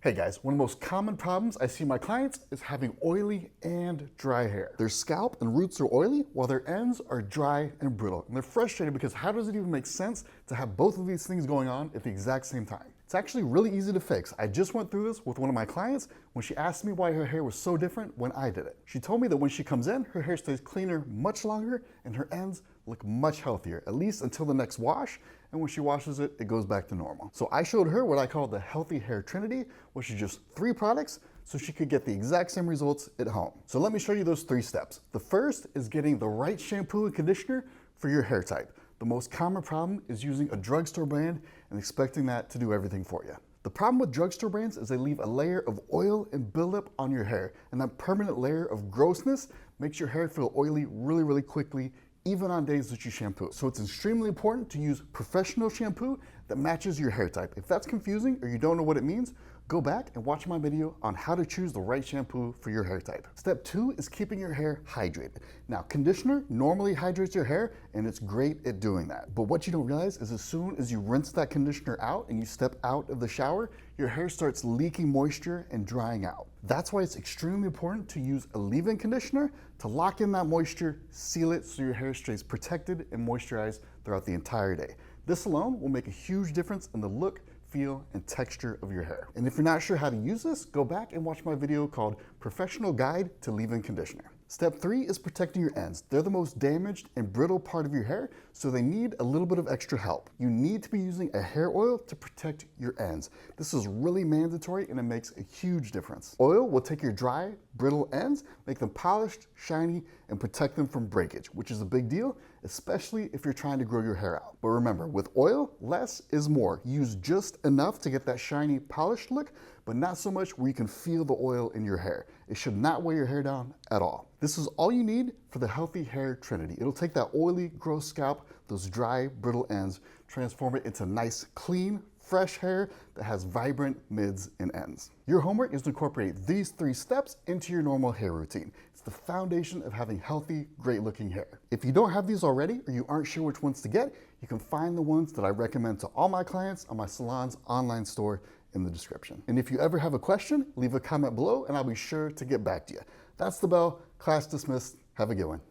Hey guys, one of the most common problems I see in my clients is having oily and dry hair. Their scalp and roots are oily while their ends are dry and brittle. And they're frustrated because how does it even make sense to have both of these things going on at the exact same time? It's actually really easy to fix. I just went through this with one of my clients when she asked me why her hair was so different when I did it. She told me that when she comes in, her hair stays cleaner much longer and her ends look much healthier, at least until the next wash. And when she washes it, it goes back to normal. So I showed her what I call the Healthy Hair Trinity, which is just 3 products so she could get the exact same results at home. So let me show you those 3 steps. The first is getting the right shampoo and conditioner for your hair type. The most common problem is using a drugstore brand and expecting that to do everything for you. The problem with drugstore brands is they leave a layer of oil and buildup on your hair, and that permanent layer of grossness makes your hair feel oily really quickly, even on days that you shampoo. So it's extremely important to use professional shampoo that matches your hair type. If that's confusing or you don't know what it means, go back and watch my video on how to choose the right shampoo for your hair type. Step 2 is keeping your hair hydrated. Now, conditioner normally hydrates your hair and it's great at doing that. But what you don't realize is as soon as you rinse that conditioner out and you step out of the shower, your hair starts leaking moisture and drying out. That's why it's extremely important to use a leave-in conditioner to lock in that moisture, seal it so your hair stays protected and moisturized throughout the entire day. This alone will make a huge difference in the look, feel, and texture of your hair. And if you're not sure how to use this, go back and watch my video called Professional Guide to Leave-In Conditioner. Step 3 is protecting your ends. They're the most damaged and brittle part of your hair, so they need a little bit of extra help. You need to be using a hair oil to protect your ends. This is really mandatory and it makes a huge difference. Oil will take your dry, brittle ends, make them polished, shiny, and protect them from breakage, which is a big deal, especially if you're trying to grow your hair out. But remember, with oil, less is more. Use just enough to get that shiny, polished look, but not so much where you can feel the oil in your hair. It should not weigh your hair down at all. This is all you need for the Healthy Hair Trinity. It'll take that oily, gross scalp, those dry, brittle ends, transform it into nice, clean, fresh hair that has vibrant mids and ends. Your homework is to incorporate these 3 steps into your normal hair routine. It's the foundation of having healthy, great looking hair. If you don't have these already or you aren't sure which ones to get, you can find the ones that I recommend to all my clients on my salon's online store in the description. And if you ever have a question, leave a comment below and I'll be sure to get back to you. That's the bell. Class dismissed. Have a good one.